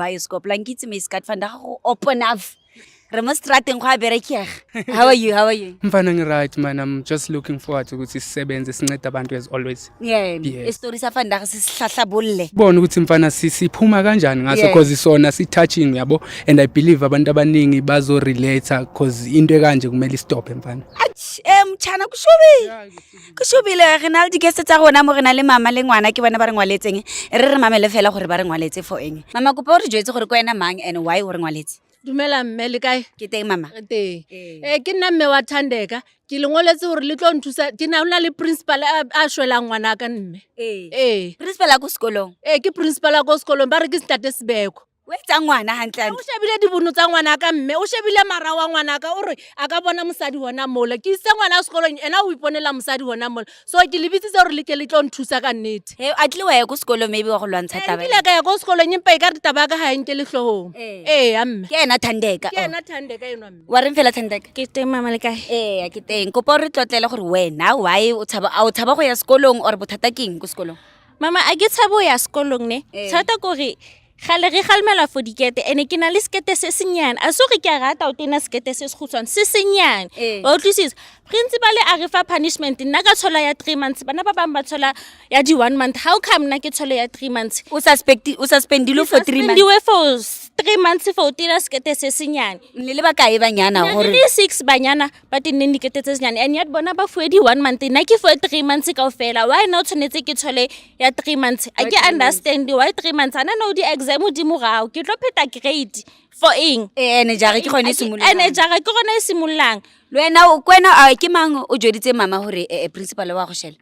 Bioscope lankitse me skat van dag go open up. Re mo strateng go a berekega. How are you? How are you? Mfana ngi-right man, I'm just looking forward ukuthi sisebenze sincede abantu as always. Yeah. Yes. Story sa van dag sisihlahla bolle. Bona ukuthi mfana siphuma kanjani ngaso because sona si-touching yabo, and I believe abantu abaningi bazo-relate because into ekanje kumele stop mfana. Mchana kushobile re na le dikese tsa gona mo re na le mama le ngwana ke bona ba re ngwaletseng re mamele fela gore ba re ngwaletse for eng. Mama kopa re jwetse gore ko ena mang and why o re ngwaletse. Dumela mme le kae? Ke teng mama. Teng. Ke nna mme wa Thandeka ke lengoletse gore le tlo nthusa ke na le principal a shwelang ngwana ka mme. Principal a go sekolong. Ke principal a go sekolong ba re ke state Sebeko. O etsa ngwana hantle. O shebile dibono tsa ngwana ka mme, o shebile mara wa ngwana ka o re a ka bona mosadi hona mola. Ke ise ngwana sekolong ena o iponela mosadi hona mola. So ke lebitsitse gore le ke le tlo nthusa ka nnete. A tli wa ya go sekolo maybe wa go lwantsha taba. Ke ka ya go sekolong empa e ka re taba ka ha nke le hlohong. Amme. Ke ena Thandeka. Ke ena Thandeka enwa mme. Wa reng fela Thandeka? Ke teng mama le kae? Ke teng. Kopa re tlotlele gore wena why o tshaba go ya sekolong or bothata keng go sekolong? Mama a ke tshabo ya sekolong ne. Thata gore gale re galmela for dikete ene ke na le skete se senyane a so re ke rata o tena skete se segutshwane se senyane o tlisisa principal a re fa punishment nna ka tshola ya 3 months bana ba bang ba tshola ya di 1 month how come nna ke tshola ya 3 months o suspendile for 3 months diwe for 3 months for tena skete se senyane le ba kae banyana gore 6 banyana ba tenne dikete se senyane and yet bona ba fuwe di 1 month nna ke for 3 months ka ofela why not tshwanetse ke tshole ya 3 months I can understand why 3 months ana no di exam di morao ke tlo pheta grade for eng ene jare ke gone simololang ene jare ke gone simololang le wena o kwena ke mang o joditse mama hore principal wa go shela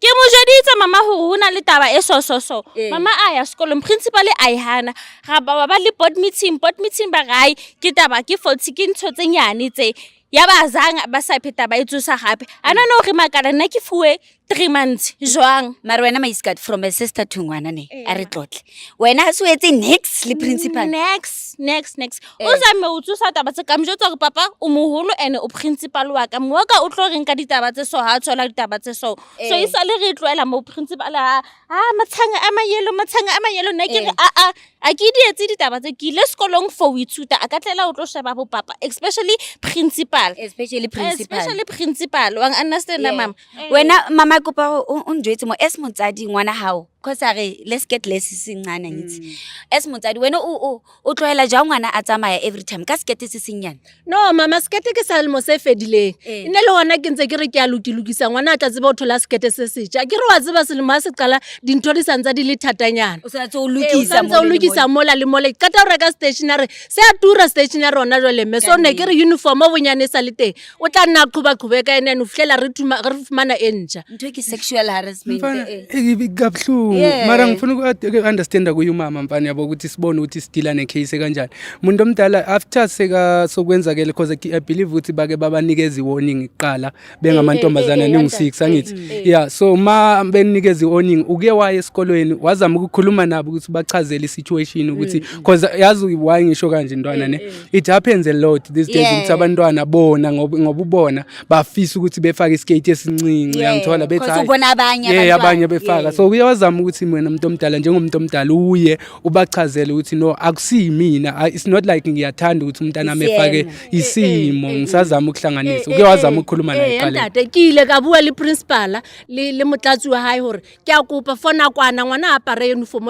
ke mo joditse mama hore hona le taba e so mama a ya sekolong principal a ihana ga ba le board meeting ba gai ke taba ke 40 ke ntho tse nyane tse ya bazanga ba sa pheta ba itsusa gape ana no re makala nna ke fuwe 3 months jwang mara wena maiskat from a sister to ngwana ne a re tlotle wena ha se etse next le principal next o zame o tsusa taba tse ka mjotsa gore papa o moholo ene o principal wa ka moka o tlo reng ka ditaba tse so ha tshola ditaba tse so isa le re tloela mo principal matshanga a mayelo nna ke a ke di etse ditaba tse ke ile sekolong for o ithuta a ka tlela o tlo sheba bo papa especially principal wa understand mama wena mama kopa o njwetse mo es motsadi ngwana hao cause are let's get less singana ngitsi es motsadi wena o tloela ja ngwana a tsamaya every time ka skete se senyane no mama skete ke salmo se fedileng ine le hona ke ntse ke re ke a lokisa ngwana a tla tseba o thola skete se seja ke re wa tseba selemo se qala dintho di santsa di le thatanyana o sa tse o lokisa mola le mola ka ta o reka stationery se a tura stationery rona jole mme so ne ke re uniform o bonyane sa le teng o tla nna qhoba ka ene no fihlela re fumana enja ntwe ke sexual harassment Ngabhlungu mara ngifuna uku-understanda kuye umama mfana yabo ukuthi sibone ukuthi sidila necase kanjani umuntu omdala after sokwenzakele because I believe ukuthi bake babanikeza iwarning iqala bengamantombazana ningu6 angithi yeah so ma benikeza iwarning uke waye esikolweni wazama ukukhuluma nabo ukuthi bachazele isituation ukuthi because yazi why ngisho kanje ntwana ne it happens a lot these days ukuthi abantwana bona ngoba ubona bafisa ukuthi befake iskate esincinci uyangithola bethi ubona abanye befaka so uyawazama ukuthi mina umuntu omdala njengomuntu omdala uye ubachazele ukuthi no akusiyimina it's not like ngiyathanda ukuthi umntana amefake isimo ngisazama ukuhlanganisa uke wazama ukukhuluma naye eqaleni ntatekile ka bua le principal le motlatsi wa hae hore ke a kopa fona kwana ngwana apare uniform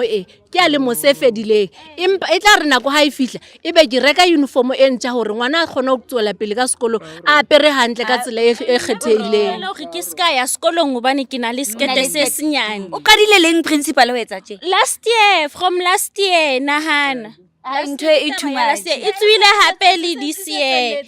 ke a le mo se fedileng empa e tla re nako ha e fihla ebe ke reka uniform e ntja hore ngwana a kgona go tsoela pele ka sekolo a apere hantle ka tsela e kgetheileng le ke ska ya sekolong gobane ke na le skete se senyane o qadile leng principal o etsa tje from last year nahana ntho e thuma e tswile hape le this year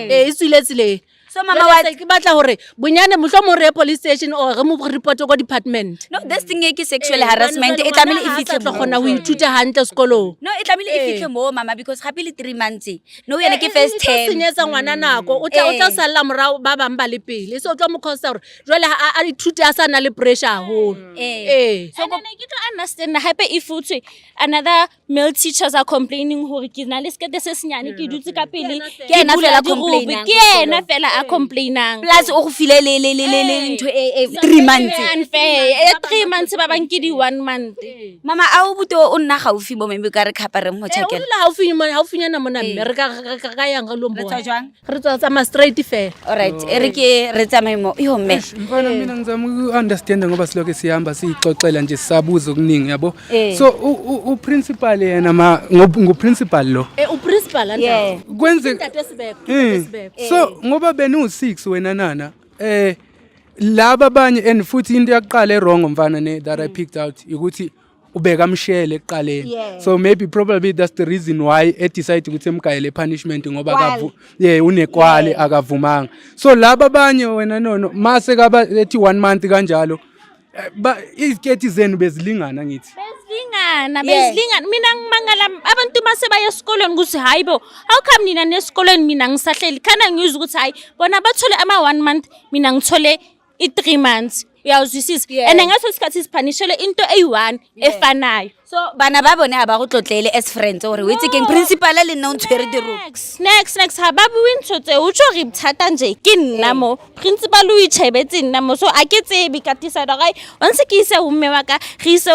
e tswile so mama wa ke batla hore bonyane mohlo mo re police station o re mo report go department no this thing ke sexual harassment e tlamile e fitlhe mo gona ho ithuta hantle sekolong no e tlamile e fitlhe mo mama because gape le 3 months no yena ke first term senyetsa ngwana nako o tla sala morao ba bang ba le pele so o tlo mo khosa hore jwale a ithuta a sana le pressure haholo so ke tlo understand hape if utswe another male teachers are complaining hore ke na le skete se senyane ke dutse ka pele ke ena fela complain ke ena fela complainang plus o go file le ntho 3 months unfair 3 months ba bang ke di 1 month mama a o buto o nna gaufi mo mme ka re khapareng mo o checkela dula haufinyana mona mme re ka yang ga lo re tswa jwang re tswa tsa ma straight fair alright ere ke re tsamaye mo yo mme mfana mina ngizama uku-understanda ngoba silokhu sihamba siyixoxela nje sisabuza okuningi yabo so uprincipal yena nguprincipal lo uprincipal yeah kwenze Ntate Sibeko so ngoba benu-6 wena nana laba abanye and futhi into yaqala erong mfana that I picked out ukuthi ubeka mshele ekuqaleni so maybe probably that's the reason why decide ukuthi emgayele punishment ngoba unekwale akavumanga so laba abanye wena nono mase kaba ethi 1 month kanjalo iziketi zenu bezilingana ngithi bezilingana mina ngimangala abantu mase baya esikolweni ukuthi hayibo how come nina nesikolweni mina ngisahleli khana ngizwe ukuthi hayi bona bathole ama 1 month mina ngithole i3 months uyazwisisa and ngaso isikhathi sipanishele into eyi1 efanayo so bana ba bone aba go tlotlele as friends or witse ke principal le nna o ntshwere di rope next ha ba buwe ntshotse o tjo re bthata nje ke nna mo principal o itshebetse nna mo so a ke tsebe ka tisada ga onse ke ise o mme wa ka re ise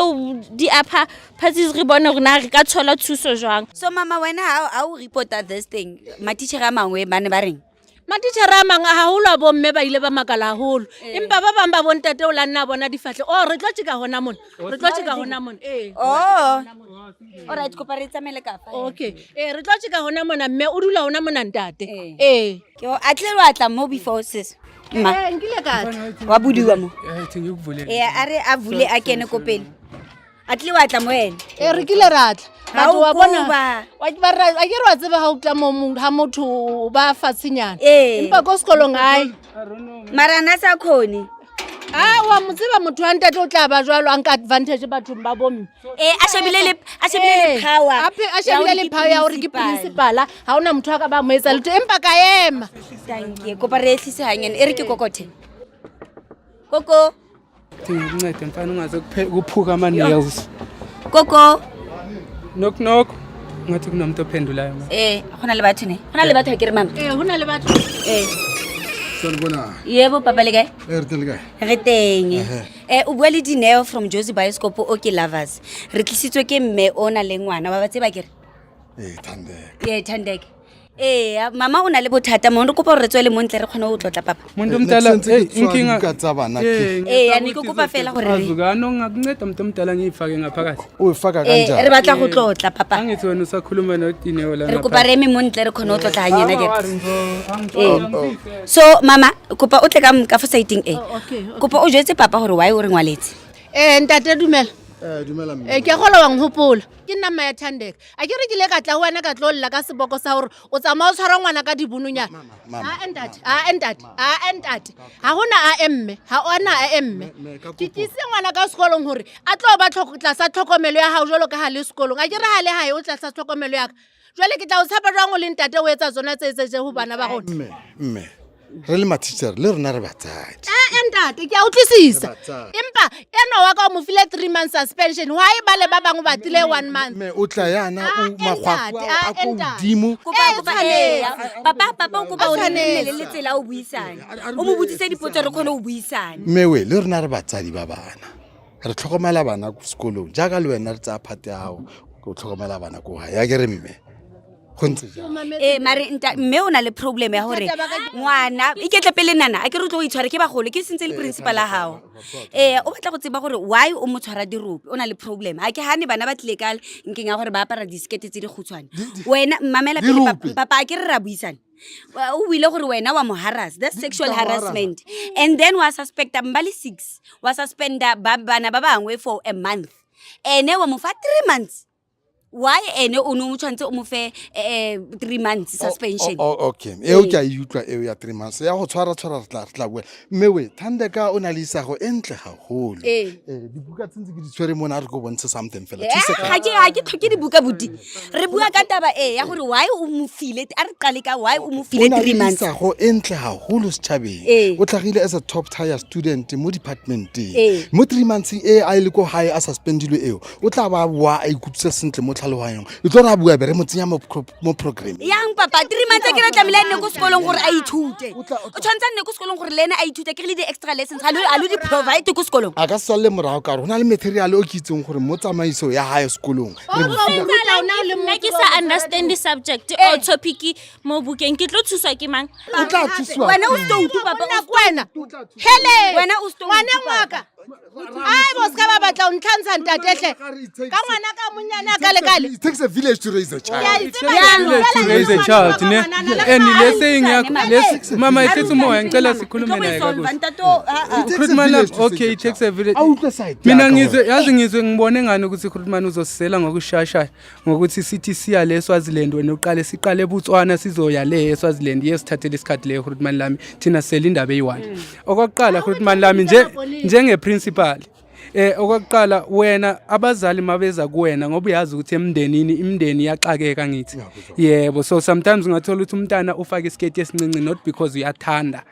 di upper parties re bone rena re ka thola thuso jwang so mama wena how reporta this thing ma teacher a mangwe bane ba reng matitjhere a mang a haholo a bomme ba ile ba makala haholo empa ba bang ba bontate o la nna bona difatle re tlo tjeka hona mona alright kopa re tsamele ka fa okay re tlo tjeka hona mona mme o dula hona mona ntate ke o atle wa tla mo before sis ma nkile ka wa budiwa mo I think ukuvule are a vule a kene kopele atle wa tla mo ene re kile ratla batho wa bona ba a ke re wa tseba ha o tla mo ha motho ba fatshinyana empa ko sekolong ai marana sa khoni wa mo tseba motho wa ntate o tla ba jwalo a nka advantage bathong ba bomme a shebile le power a shebile le power ya hore ke principal ha ona motho a ka ba mo etsa letho empa ka ema dankie kopa re tlise hanyane ere ke kokothe koko Ngicede mfana ungaze kuphuka ama nails koko knock knock ngathi kunomuntu ophendulayo gona le batho ne gona le batho ke re mama hona le batho Sonbona. yebo papa le kae Re teng le kae? re teng o bua le Dineo from Josie Bioscope okay lovers re tlisitswe ke mme ona le ngwana ba ba tseba kere Thandeka. Thandeka mama o na le bothata mo re kopa re tswele mo ntle re kgone go tlotla papa muntu omdala inkinga tsa bana ke. ya ne ke kopa fela gore azukano ngakunceda umuntu omdala ngiyifake ngaphakathi Uyifaka kanjani? re batla go tlotla papa angithi wena usakhuluma noDineo la re kopa re eme mo ntle re kgone go tlotla hanyana ke ke so mama kopa o tle ka fo siteng kopa o jetse papa gore why o re ngwaletse ntate dumela Dumela mme. ke gola wang hopola ke nna ma ya Thandeka a ke re ke le ka tla wena ka tlolla ka seboko sa hore o tsamaya o tshwara ngwana ka dibununyana entate ha hona a emme ha ona a emme ke tise ngwana ka sekolong hore a tlo ba tlhokotla sa tlhokomelo ya hao jolo ka ha le sekolong a ke re ha le hae o tla sa tlhokomelo ya ka jwale ke tla o tshepa jwang o le ntate o etsa tsona tse ho bana ba gona Mme. Re le ma-teacher le rena re batsadi. Ntate ke a utlwisisa empa ena wa ka o mo file 3 months suspension why ba le ba bang ba tile 1 month Mme o tla yana o magwafo a ko dimo. papa o kopa o nne le tsela o buisane o mo botsise dipotso re kgone o buisane Mme we le rena re batsadi ba bana. Re tlhokomela bana ko sekolong jaaka le wena re tsa phate hao go tlhokomela bana ko hae ya ke re mme. mare mme o na le problem ya gore ngwana iketle pele nana a ke re tlo o itshware ke bagolo ke sentse le principal a hao o batla go tseba gore why o mo tshwara dirope o na le problem a ke hane bana ba tlile ka nkeng ya gore ba apara diskete tse di khutshwane wena mamela pele papa a ke re ra buisana o wile gore wena wa mo harass that's sexual harassment and then wa suspecta mbali 6 wa suspenda bana ba bangwe for a month ene wa mo fa 3 months why ene o no tshwantse o mo fe 3 months suspension okay eo ke a iutlwa eo ya 3 months ya go tshwara tla bua mme we Thandeka o na le isago entle gagolo dibuka tsentse ke di tshwere mona re go bontsha something fela ga ke tlhoke dibuka buti re bua ka taba ya gore why o mo file a re qale ka why o mo file 3 months isago entle gagolo setšhabeng o tlhagile as a top tier student mo departmenteng mo 3 months a ile ko high a suspendilwe eo o tla ba wa a ikutlwa sentle mo tlhaloganyong e tlo ra bua be re mo tsenya mo program yang papa 3 months ke re tlamile nne ko sekolong gore a ithute o tshwanetse nne ko sekolong gore le ene a ithute ke le di-extra lessons ga lo di provide ko sekolong a ka salle morago ka gore go na le material o ke itseng gore mo tsamaiso ya gae sekolong nna ke sa understand the subject or topic mo bukeng ke tlo thuswa ke mang o tla thusiwa wena o stoutu papa wena hele wena o stoutu ngwana ngwaka ai bo ska ba batla o ntlhantsha ntatehle ka ngwana ka monyane ka lekale it takes a village to raise a child to raise a child ne and le saying yakho mama ethethi umoya ngicela sikhulume naye kakuhle okay it takes a village mina ngizwe ngibone ngani ukuthi ukhulumana uzosisela ngokushasha ngokuthi sithi siya le Swaziland wena uqale siqale eBotswana sizoya le eSwaziland yesithathele isikhathi le ukhulumana lami thina sela indaba eyi1 okokuqala ukhulumana lami njenge principal okokuqala wena abazali mabeza kuwena ngoba uyazi ukuthi emndenini imndeni iyaxakeka ngithi yebo so sometimes ungathola ukuthi umntana ufaka isiketi esincinci not because uyathanda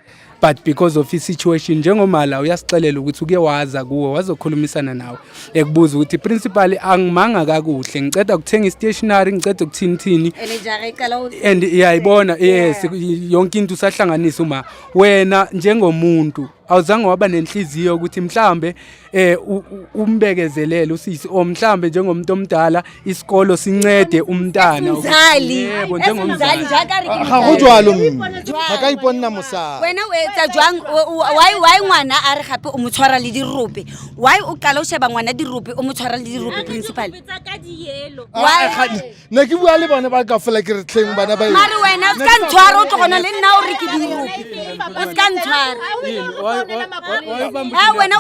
but because of his situation njengomala uyasixelela ukuthi uke waza kuwo wazokhulumisana nawe ekubuza ukuthi principal angimanga kakuhle ngiceda ukuthenga istationery ngiceda ukuthini and iyayibona yes yonke into usahlanganisa uma wena njengomuntu awuzange waba nenhliziyo ukuthi mhlambe umbekezelele usisi omhlambe njengomuntu omdala isikolo sincede umntana yebo njengomzali ga go jwalo ga ka iponna mosala wena o etsa jwang why ngwana a re gape o mo tshwara le dirope why o kala o sheba ngwana dirope o mo tshwara le dirope principal ne ke bua le bone ba ka fela ke re tlheng bana ba mare wena o ska ntshwara o tlogona le nna o re ke dirope o ska ntshwara wena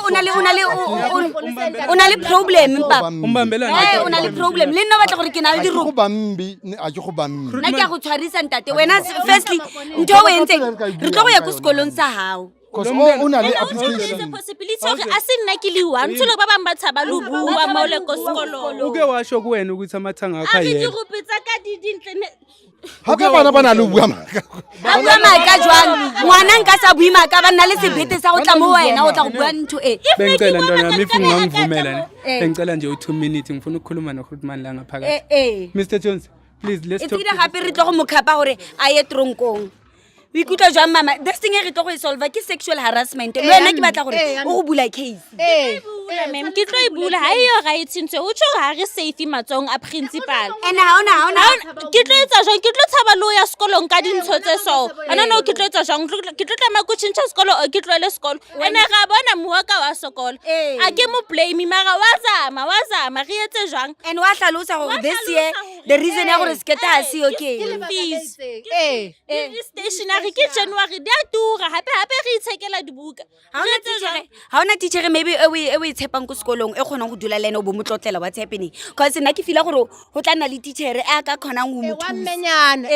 o na le problem papa umbambelana o na le problem le nna batla gore ke na le go dirope bambi a ke go bambi nna ke a go tshwarisa ntate wena firstly ntho o entseng re tlo go ya ko sekolong sa hao because o na le there's a application possibility gore a se nna ke le one tsholo ba bang ba tshaba lo bua mo le ko sekolong uke washo kuwena ukuthi amathanga akho a ke ayena dirope tsa ka di dintle gape bana ba na le bua maka a bua maaka jwang ngwana nka sa bui maaka ba nna le sebete sa go tla mo wena o tla go bua ntho e bengicela ntwana yami if ungangivumela bengicela nje u2 minutes ngifuna ukukhuluma nokhulumani la ngaphakathi Mr Jones please let's talk etsile gape re tlo go mokhapa gore a ye tronkong o ikutlwa jwang mama this thing e re tlo go e solve ke sexual harassment le wena ke batla gore o go bula case mem ke tlo e bula ha yo ga itsintse o tsho ga re safe matsong a principal and haona ke tlo etsa jang ke tlo tshaba lo ya sekolong ka dintsho tse so ana no ke tlo etsa jang ke tlo tla ma go tshintsha sekolo o ke tlole sekolo ene ga bona muaka wa sekolo a ke mo blame mara wa zama re etse jang and wa hlalosa gore this year the reason ya gore sketa ha se okay fees stationery ke January dia tura hape re itshekela dibuka haona teacher maybe e tshepang ko sekolong e khona go dula lena o bo motlotlela what's happening because nna ke fila gore go tla nna le teacher e a ka khona go mo thusa menyana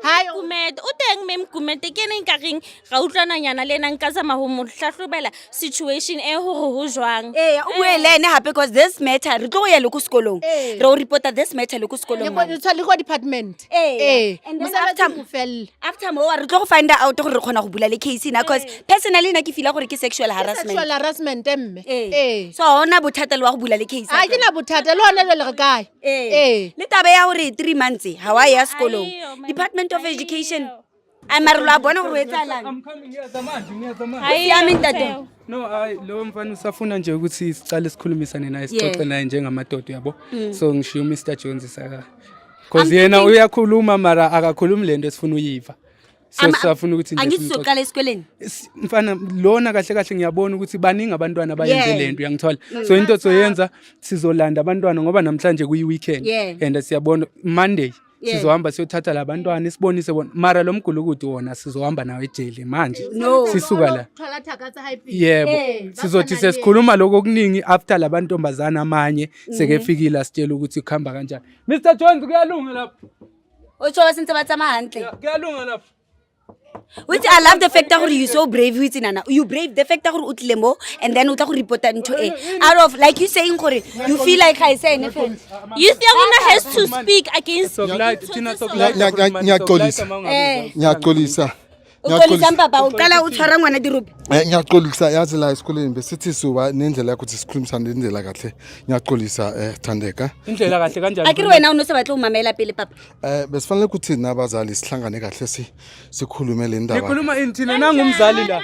hai kumet o teng mem kumet ke neng ka reng ga utlwana nyana le nang ka tsama ho mo hlahlobela situation e ho jwang o buele ene hape because this matter re tlo go ya le ko sekolong re o reporta this matter le ko sekolong le ko department and then after mo re tlo go find out gore re khona go bula le case na because personally nna ke fila gore ke sexual harassment emme so ona bothata le wa go bula le case a ke na bothata le ona le re kae le tabe ya gore 3 months ha wa ya sekolong Department of Education a marlo a bona gore etsalang I'm coming here zamanje hayi yami ntate no lo mfana usafuna nje ukuthi sicale sikhulumisane naye sicoxe naye njengamadoda yabo so ngishiya Mr Jones saka because yena uyakhuluma mara akakhulumi lento esifuna uyiva so safuna ukuthi nje angisizoqala esikoleni mfana lona kahle ngiyabona ukuthi baningi abantwana abayenze lento uyangithola so into soyenza sizolanda abantwana ngoba namhlanje kuyi weekend and siyabona Monday sizohamba siyothatha labantwana isibonise bona mara lo mgulukudu wona sizohamba nawe ejele manje sisuka la yebo sizothi sesikhuluma lokho okuningi after labantombazana amanye sekefikile asitshela ukuthi kuhamba kanjani Mr Jones kuyalunga lapho otsho sentse ba tsama hantle kuyalunga lapho which I love the fact that you so brave with nana you brave the fact that u tlemo and then u tla go report into out of like you saying gore you feel like I say anything you think una has to speak against nyaxolisa o qolisang papa o qala o tshwara ngwana dirope Ngiyaxolisa yazi la esikoleni besithi suba nendlela yokuthi sikhulumisane indlela kahle. Ngiyaxolisa Thandeka. indlela kahle kanjani akere wena o no se batle o mamela pele papa Besifanele ukuthi nabazali sihlangane kahle sikhulume le ndaba. ngikhuluma ini thina nangumzali la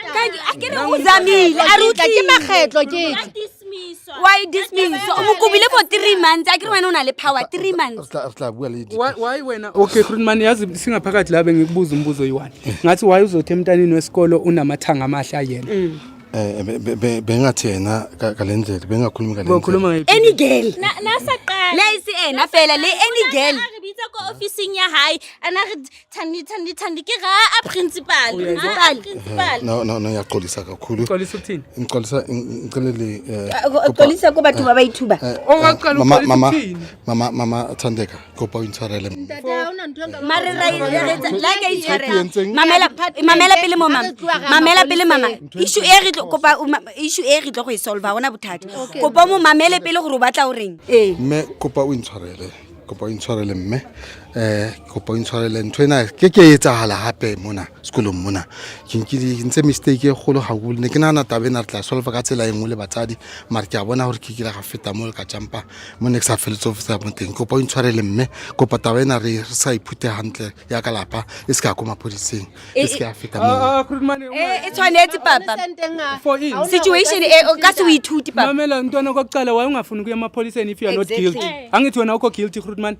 akere o zamile a re Tla ke makgetlo ke Dismisswa. why dismiss o mo kubile for 3 months akere wena o na le power 3 months Tla bua le di. why wena okay Grootman yazi singaphakathi la bengikubuza umbuzo oyi1 ngathi why uzothi emntanini wesikolo unamathanga amahle ayena Bengathi yena kalendlela bengakhulumi kalendlela. bokhuluma ngephi any girl Nasaqala. le isi ena fela le any girl A re bitsa ko officing ya hae ana re thandi ke ga a principal. Principal. No ngiyaxolisa kakhulu. xolisa ukuthini Ngixolisa ngicelele qolisa ko batho ba ba ithuba ongaqala mama ukuthini mama Thandeka kopa o intshwarele. mare la ke itshwarela mamela pele mo mama mamela pele mama issue e re kopa issue e re tlo go e solve ha ona bothata kopa mo mamele pele gore o batla o reng Mme kopa o intshwarele mme kopa o intshwarele ntwena ke etsahala hape mona sekolong mona ke ntse mistake e kgolo haholo ne ke nana tabena re tla solve ka tsela engwe le batsadi mara ke a bona gore ke ga feta mo ka jumpa mo next affiliate officer mo teng kopa o intshwarele mme kopa tabena re sa iphute hantle ya ka lapa e se ka ko mapodiseng e se ka feta mo Grootman e tshwanetse papa for in situation e o ka se o ithuti papa mamela ntwana kokucala waye ungafuni kuya emapholiseni if you are not guilty angithi wena ukho guilty Grootman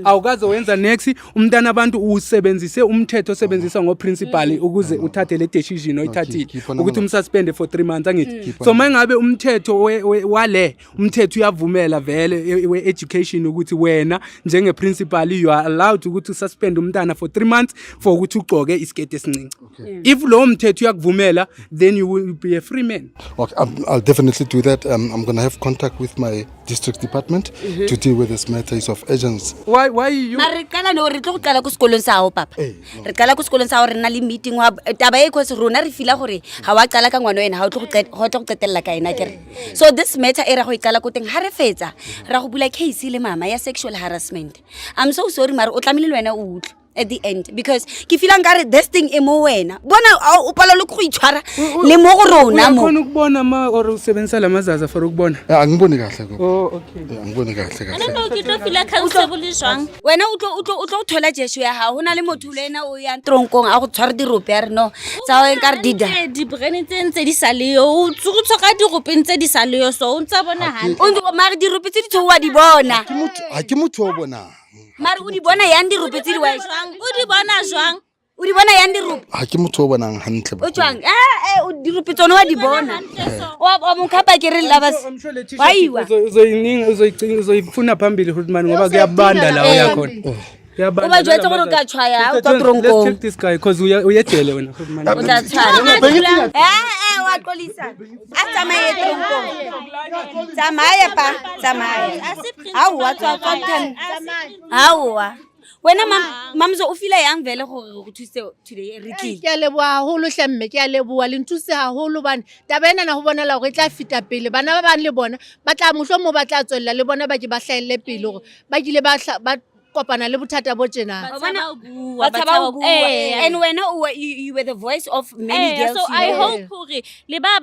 awukaze wenza next umntana abantu usebenzise umthetho osebenziswa ngoprincipal ukuze uthathe le decision oyithathile ukuthi umsuspend for 3 months angithi so mangabe umthetho wale umthetho uyavumela vele we-education ukuthi wena njenge principal you are allowed ukuthi ususpend umntana for 3 months for ukuthi ugcoke isikete esincinci if lo mthetho uyakuvumela then you will be a free man. Okay, I'll definitely do that. I'm going to have contact with my district department to deal with this matter of urgency. Why you mare kala no re tlo go qala ko sekolong sa hao papa re qala ko sekolong sa hao re na le meeting wa taba e ko se rona re fila gore ha wa qala ka ngwana wena ha o tlo go qetella ka ena kere so this matter e ra go iqala ko teng ha re fetsa ra go bula case le mama ya sexual harassment. I'm so sorry mare o tlamile le wena o utlwe at the end because ke feel ngare this thing e mo wena bona o pala le go itshwara le mo go rona mo uyakhona ukubona ma or usebenzisa lamazaza for ukubona Angiboni kahle ko. oh okay Angiboni kahle Ana kahle. no ke tlo feel comfortable jwang. wena o tlo thola jesho ya hao hona le motho le ena o ya tronkong a go tshwara dirope ya re no tsa o nkare dida Di brand tse di sa le yo o tsoka di gopeng tse di sa le yo so o ntsa bona hantle. o ntse mare dirope tse di tshowa di bona Ha ke motho o bona. mare o di bona yang dirope tse di wa O di bona jwang? o di bona yang dirope Ha ke motho o bonang hantle. o tswang o dirope tsone wa di bona wa mo khapa ke re la bas Waiwa. uzoyifuna phambili Grootman ngoba kuyabanda la uya khona o ba jwetse gore o ka tshwaya o ka tronkong let's check this guy because uyedele wena Grootman o tla tshwara wa qolisa a tsamaye tronkong tsamaye pa tsamaye ha wa tswa content ha wena mamzo o fila yang vele gore go thuse today re tlile ke a leboa haholo hlemme ke a leboa le ntuse haholo bana taba ena na ho bonala gore e tla fita pele bana ba bang le bona ba tla mohlomo ba tla tswella le bona ba ke ba hlahelle pele gore ba kile ba kopana le bothata bo tjena and when you were the voice of many girls So I hope hore le ba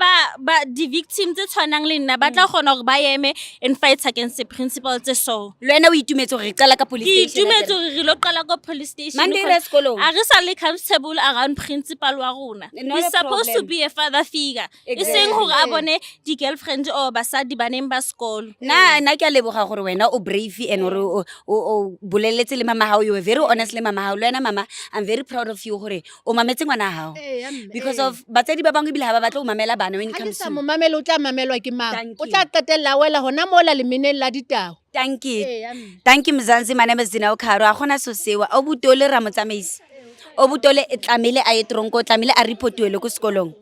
di victims tse tshwanang le nna ba tla gona gore ba eme and fight against the principal tse so le wena o itumetse gore re qala ka police ke station itumetse gore re lo qala ko police station Monday re sekolong. a re sa le comfortable around principal wa rona. Not He's a supposed to problem. be a father figure e Exactly. seng gore a bone di girlfriend or basadi ba neng ba sekolo. na ke a leboga gore wena o brave and o boleletse le mama hao you were very honest le mama hao le wena mama I'm very proud of you gore o mametse ngwana hao because of batsadi ba bangwe bile ha ba batla o mamela bana when it ha ke comes sa to mo mamela o tla mamelwa ke mang Thank o you. tla qetella wela hona mola le meneng la ditao thank you amen. thank you Mzansi my name is Zina Kharo a gona so sewa o butole ra motsamaisi o butole e tlamile a ye tronko tlamile a reportiwe le ko sekolong